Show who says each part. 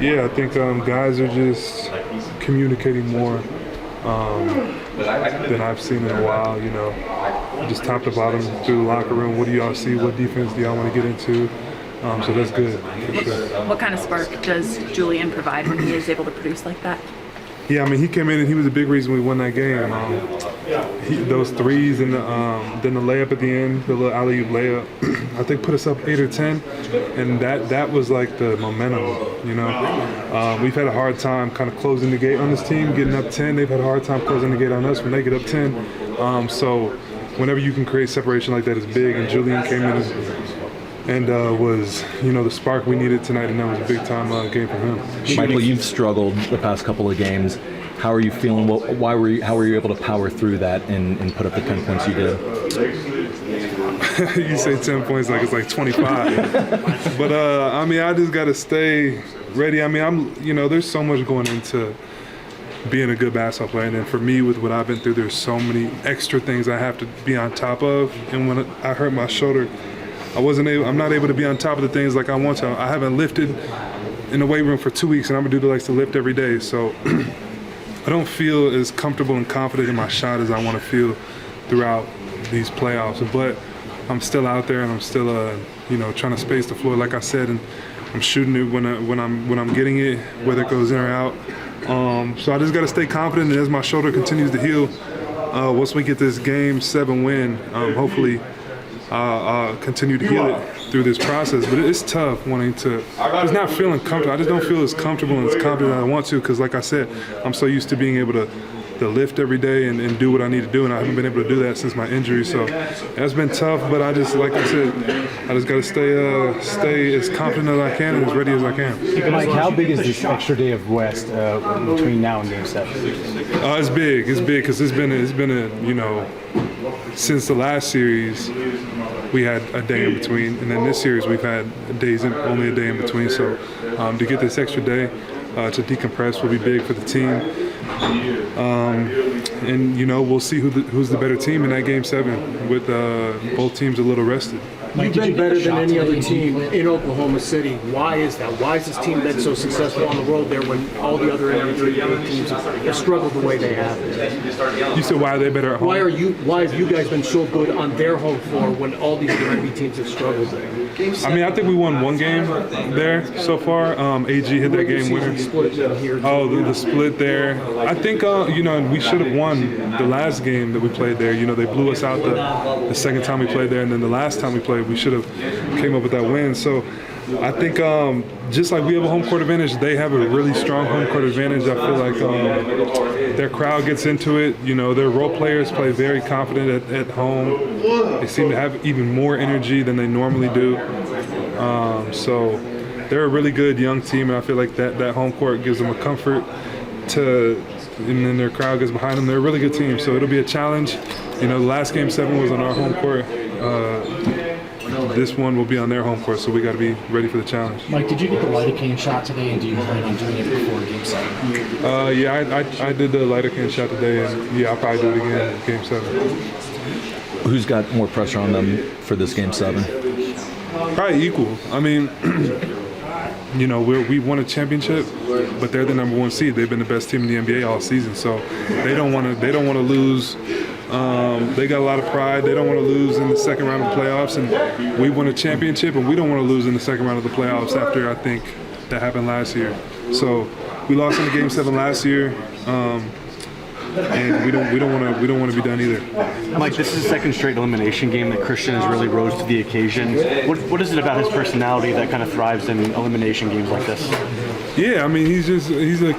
Speaker 1: Yeah, I think guys are just communicating more than I've seen in a while. Just top to bottom through the locker room. What do y'all see? What defense do y'all want to get into? So that's good, for sure.
Speaker 2: What kind of spark does Julian provide when he is able to produce like that?
Speaker 1: Yeah, I mean, he came in and he was a big reason we won that game. Those threes and then the layup at the end, the little alley-oop layup, I think put us up 8 or 10, and that was like the momentum. We've had a hard time kind of closing the gate on this team, getting up 10. They've had a hard time closing the gate on us when they get up 10. So whenever you can create separation like that is big, and Julian came in and was, the spark we needed tonight, and that was a big-time game for him.
Speaker 3: Michael, you've struggled the past couple of games. How are you feeling? How were you able to power through that and put up the 10 points you did?
Speaker 1: You say 10 points like it's like 25. But, I just got to stay ready. There's so much going into being a good basketball player. And then for me, with what I've been through, there's so many extra things I have to be on top of. And when I hurt my shoulder, I'm not able to be on top of the things like I want to. I haven't lifted in the weight room for 2 weeks, and I'm a dude that likes to lift every day. So I don't feel as comfortable and confident in my shot as I want to feel throughout these playoffs. But I'm still out there, and I'm still, trying to space the floor, like I said, and I'm shooting it when I'm getting it, whether it goes in or out. So I just got to stay confident, and as my shoulder continues to heal, once we get this Game 7 win, hopefully continue to heal it through this process. But it's tough wanting to, just not feeling comfortable. I just don't feel as comfortable and as confident as I want to, because like I said, I'm so used to being able to lift every day and do what I need to do, and I haven't been able to do that since my injury. So it's been tough, but I just, like I said, I just got to stay as confident as I can and as ready as I can.
Speaker 4: Mike, how big is this extra day of rest between now and Game 7?
Speaker 1: It's big. It's big because it's been since the last series, we had a day in between, and then this series we've had only a day in between. So to get this extra day to decompress will be big for the team. And we'll see who's the better team in that Game 7 with both teams a little rested.
Speaker 5: You've been better than any other team in Oklahoma City. Why is that? Why has this team been so successful on the road there when all the other teams have struggled the way they have?
Speaker 1: You said why are they better at home?
Speaker 5: Why have you guys been so good on their home floor when all these other NBA teams have struggled there?
Speaker 1: I think we won one game there so far. AG hit that game winner. The split there. I think we should have won the last game that we played there. They blew us out the second time we played there, and then the last time we played, we should have came up with that win. So I think just like we have a home court advantage, they have a really strong home court advantage. I feel like their crowd gets into it. Their role players play very confident at home. They seem to have even more energy than they normally do. So they're a really good young team, and I feel like that home court gives them a comfort and then their crowd gets behind them. They're a really good team, so it'll be a challenge. The last Game 7 was on our home court. This one will be on their home court, so we got to be ready for the challenge.
Speaker 6: Mike, did you get the lidocaine shot today, and do you plan on doing it before Game 7?
Speaker 1: Yeah, I did the lidocaine shot today, and I'll probably do it again in Game 7.
Speaker 3: Who's got more pressure on them for this Game 7?
Speaker 1: Probably equal. We won a championship, but they're the number 1 seed. They've been the best team in the NBA all season, so they don't want to lose. They got a lot of pride. They don't want to lose in the second round of the playoffs, and we won a championship, and we don't want to lose in the second round of the playoffs after I think that happened last year. So we lost in the Game 7 last year, and we don't want to be done either.
Speaker 4: Mike, this is the second straight elimination game that Christian has really rose to the occasion. What is it about his personality that kind of thrives in elimination games like this?
Speaker 1: Yeah, he's a